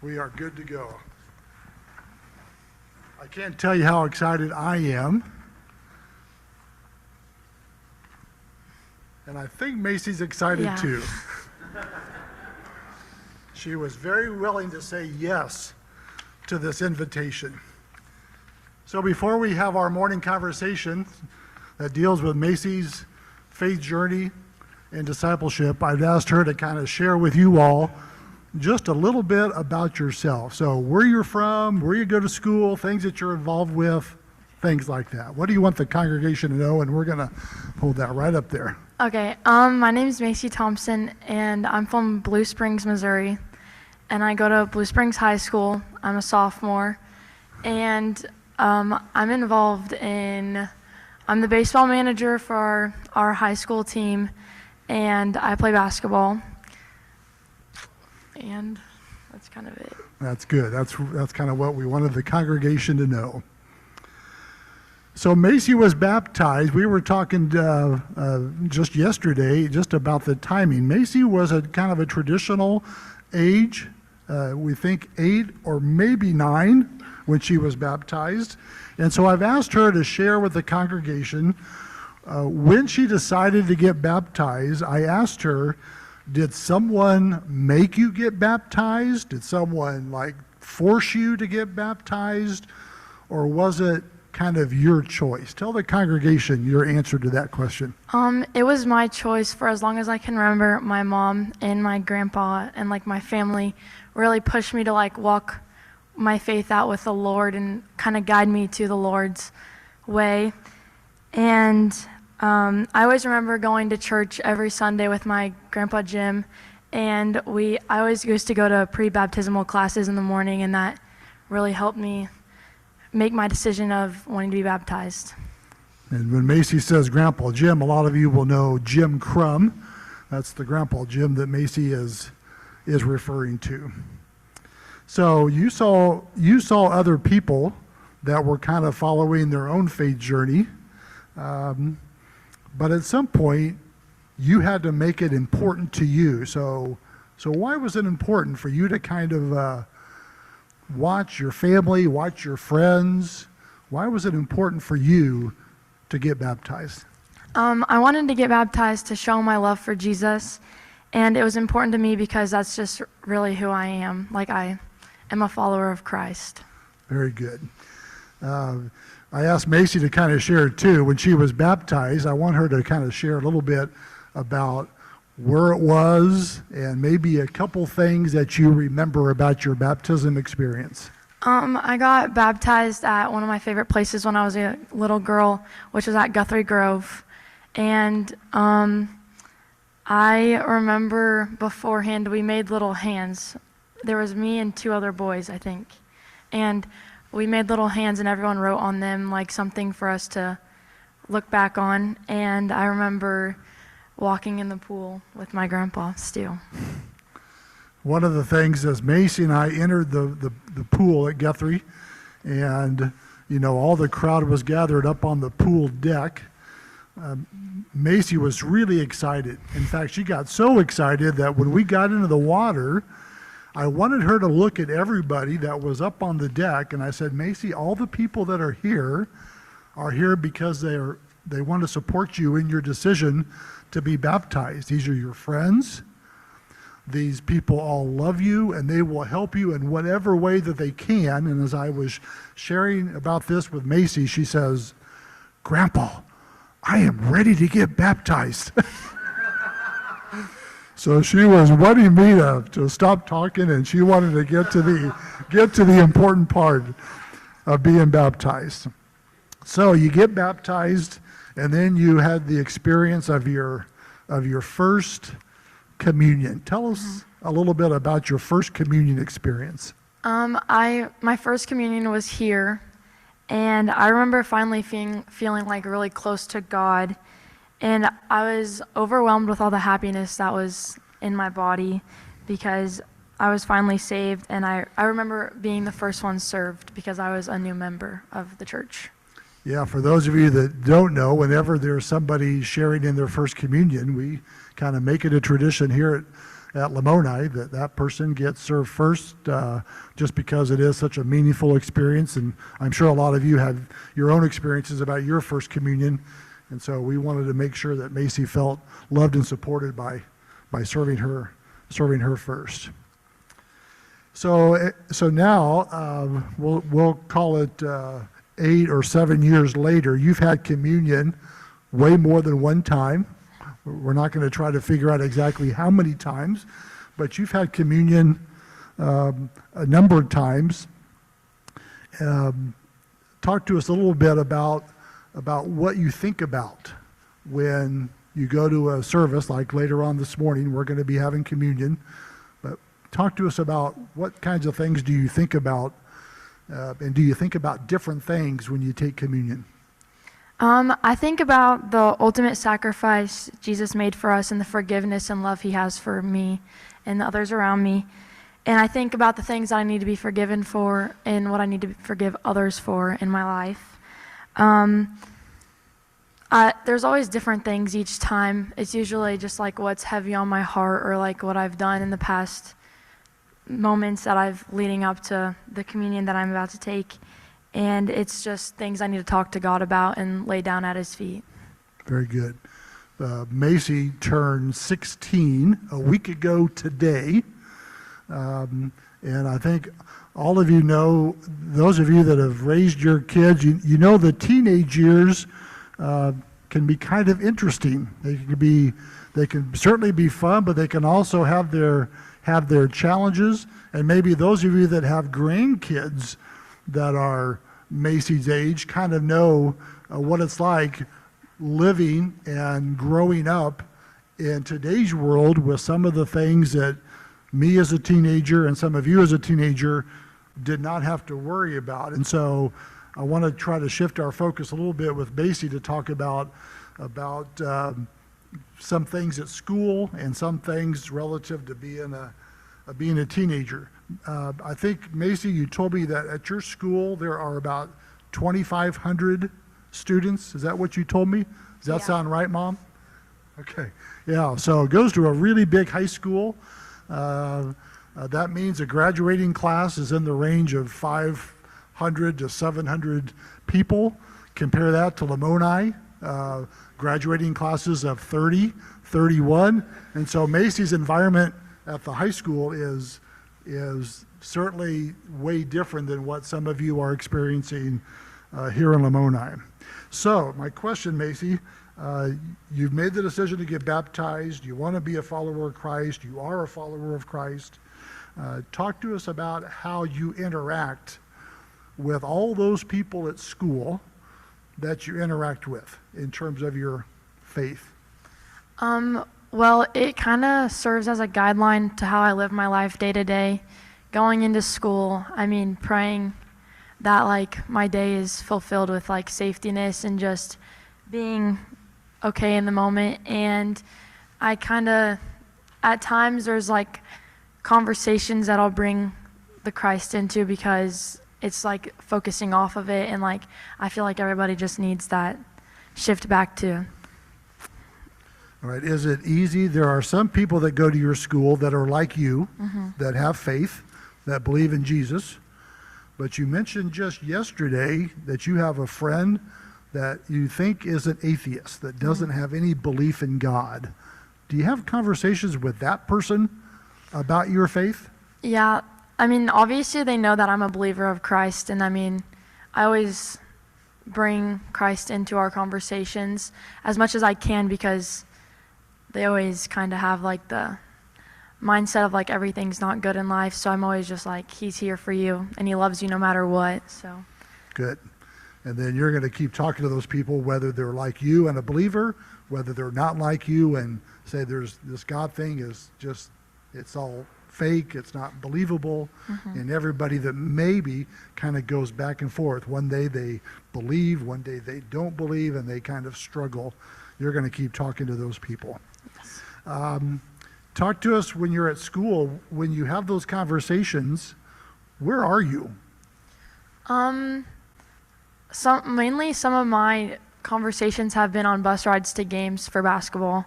We are good to go. I can't tell you how excited I am. And I think Macy's excited too. She was very willing to say yes to this invitation. So before we have our morning conversation that deals with Macy's faith journey and discipleship, I've asked her to kind of share with you all just a little bit about yourself. So where you're from, where you go to school, things that you're involved with, things like that. What do you want the congregation to know? And we're going to hold that right up there. Okay, my name is Macy Thompson, and I'm from Blue Springs, Missouri, and I go to Blue Springs High School. I'm a sophomore, and I'm the baseball manager for our high school team, and I play basketball. And that's kind of it. That's good. That's kind of what we wanted the congregation to know. So Macy was baptized. We were talking just yesterday just about the timing. Macy was a kind of a traditional age, we think 8 or maybe 9 when she was baptized. And so I've asked her to share with the congregation when she decided to get baptized. I asked her, did someone make you get baptized? Did someone force you to get baptized? Or was it kind of your choice? Tell the congregation your answer to that question. It was my choice. For as long as I can remember, my mom and my grandpa and my family really pushed me to walk my faith out with the Lord and kind of guide me to the Lord's way. And I always remember going to church every Sunday with my grandpa Jim, and I always used to go to pre-baptismal classes in the morning, and that really helped me make my decision of wanting to be baptized. And when Macy says Grandpa Jim, a lot of you will know Jim Crum. That's the Grandpa Jim that Macy is referring to. So you saw other people that were kind of following their own faith journey. But at some point, you had to make it important to you. So why was it important for you to kind of watch your family, watch your friends? Why was it important for you to get baptized? I wanted to get baptized to show my love for Jesus, and it was important to me because that's just really who I am. I am a follower of Christ. Very good. I asked Macy to kind of share too. When she was baptized, I want her to kind of share a little bit about where it was and maybe a couple things that you remember about your baptism experience. I got baptized at one of my favorite places when I was a little girl, which was at Guthrie Grove. And I remember beforehand we made little hands. There was me and 2 other boys, I think. And we made little hands and everyone wrote on them something for us to look back on. And I remember walking in the pool with my grandpa, Stu. One of the things as Macy and I entered the pool at Guthrie, and all the crowd was gathered up on the pool deck, Macy was really excited. In fact, she got so excited that when we got into the water, I wanted her to look at everybody that was up on the deck, and I said, Macy, all the people that are here because they want to support you in your decision to be baptized. These are your friends. These people all love you, and they will help you in whatever way that they can. And as I was sharing about this with Macy, she says, Grandpa, I am ready to get baptized. So she was wanting me to stop talking, and she wanted to get to the important part of being baptized. So you get baptized, and then you had the experience of your first communion. Tell us a little bit about your first communion experience. My first communion was here, and I remember finally feeling really close to God. And I was overwhelmed with all the happiness that was in my body because I was finally saved, and I remember being the first one served because I was a new member of the church. Yeah, for those of you that don't know, whenever there's somebody sharing in their first communion, we kind of make it a tradition here at Lamoni, that person gets served first, just because it is such a meaningful experience. And I'm sure a lot of you have your own experiences about your first communion. And so we wanted to make sure that Macy felt loved and supported by serving her first. So now we'll call it 8 or 7 years later. You've had communion way more than one time. We're not going to try to figure out exactly how many times, but you've had communion a number of times. Talk to us a little bit about what you think about when you go to a service, like later on this morning, we're going to be having communion. But talk to us about what kinds of things do you think about, and do you think about different things when you take communion? I think about the ultimate sacrifice Jesus made for us and the forgiveness and love he has for me and the others around me. And I think about the things I need to be forgiven for and what I need to forgive others for in my life. There's always different things each time. It's usually just like what's heavy on my heart or like what I've done in the past moments that I've leading up to the communion that I'm about to take. And it's just things I need to talk to God about and lay down at his feet. Very good. Macy turned 16 a week ago today. And I think all of you know, those of you that have raised your kids, you know the teenage years can be kind of interesting. They can certainly be fun, but they can also have their challenges. And maybe those of you that have grandkids that are Macy's age kind of know what it's like living and growing up in today's world with some of the things that me as a teenager and some of you as a teenager did not have to worry about. And so I want to try to shift our focus a little bit with Macy to talk about some things at school and some things relative to being a teenager. I think, Macy, you told me that at your school there are about 2,500 students. Is that what you told me? Does that sound right, Mom? Okay. Yeah, so it goes to a really big high school. That means a graduating class is in the range of 500 to 700 people. Compare that to Lamoni, graduating classes of 30, 31. And so Macy's environment at the high school is certainly way different than what some of you are experiencing here in Lamoni. So my question, Macy, you've made the decision to get baptized. You want to be a follower of Christ. You are a follower of Christ. Talk to us about how you interact with all those people at school that you interact with in terms of your faith. Well, it kind of serves as a guideline to how I live my life day to day. Going into school, I mean, praying that like my day is fulfilled with like safetyness and just being okay in the moment. And I kind of, at times there's like conversations that I'll bring the Christ into because it's like focusing off of it, and like I feel like everybody just needs that shift back to. All right, is it easy? There are some people that go to your school that are like you, that have faith, that believe in Jesus. But you mentioned just yesterday that you have a friend that you think is an atheist, that doesn't have any belief in God. Do you have conversations with that person about your faith? Yeah, I mean, obviously they know that I'm a believer of Christ, and I mean, I always bring Christ into our conversations as much as I can because they always kind of have like the mindset of like everything's not good in life, so I'm always just like, he's here for you and he loves you no matter what. So good. And then you're going to keep talking to those people, whether they're like you and a believer, whether they're not like you, and say there's this God thing is just, it's all fake, it's not believable. And everybody that maybe kind of goes back and forth. One day they believe, one day they don't believe, and they kind of struggle. You're going to keep talking to those people. Yes. Talk to us when you're at school, when you have those conversations, where are you? Mainly some of my conversations have been on bus rides to games for basketball.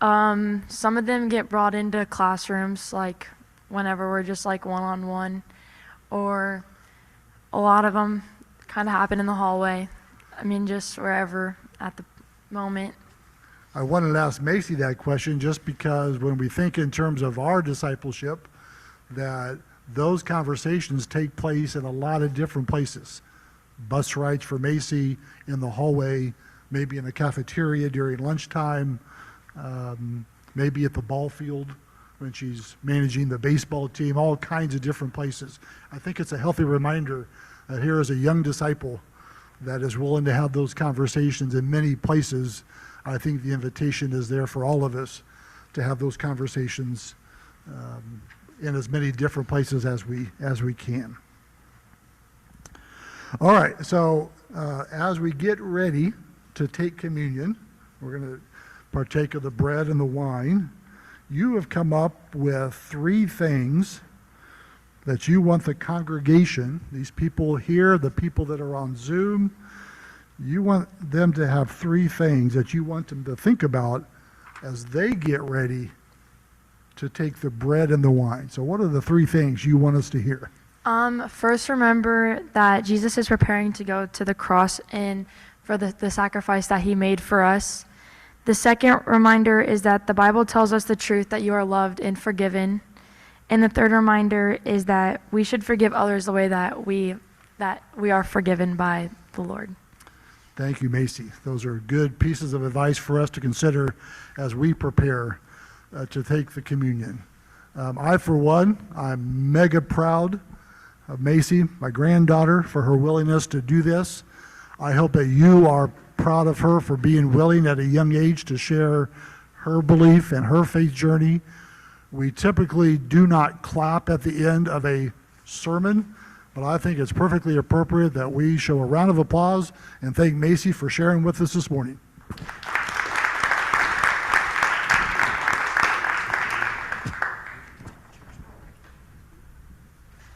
Some of them get brought into classrooms, like whenever we're just like one-on-one, or a lot of them kind of happen in the hallway. I mean, just wherever at the moment. I wanted to ask Macy that question just because when we think in terms of our discipleship, that those conversations take place in a lot of different places. Bus rides for Macy, in the hallway, maybe in the cafeteria during lunchtime, maybe at the ball field when she's managing the baseball team, all kinds of different places. I think it's a healthy reminder that here is a young disciple that is willing to have those conversations in many places. I think the invitation is there for all of us to have those conversations in as many different places as we can. All right, so as we get ready to take communion, we're going to partake of the bread and the wine. You have come up with 3 things that you want the congregation, these people here, the people that are on Zoom, you want them to have 3 things that you want them to think about as they get ready to take the bread and the wine. So what are the 3 things you want us to hear? First, remember that Jesus is preparing to go to the cross and for the sacrifice that he made for us. The second reminder is that the Bible tells us the truth that you are loved and forgiven. And the third reminder is that we should forgive others the way that we are forgiven by the Lord. Thank you, Macy. Those are good pieces of advice for us to consider as we prepare to take the communion. I, for one, I'm mega proud of Macy, my granddaughter, for her willingness to do this. I hope that you are proud of her for being willing at a young age to share her belief and her faith journey. We typically do not clap at the end of a sermon, but I think it's perfectly appropriate that we show a round of applause and thank Macy for sharing with us this morning.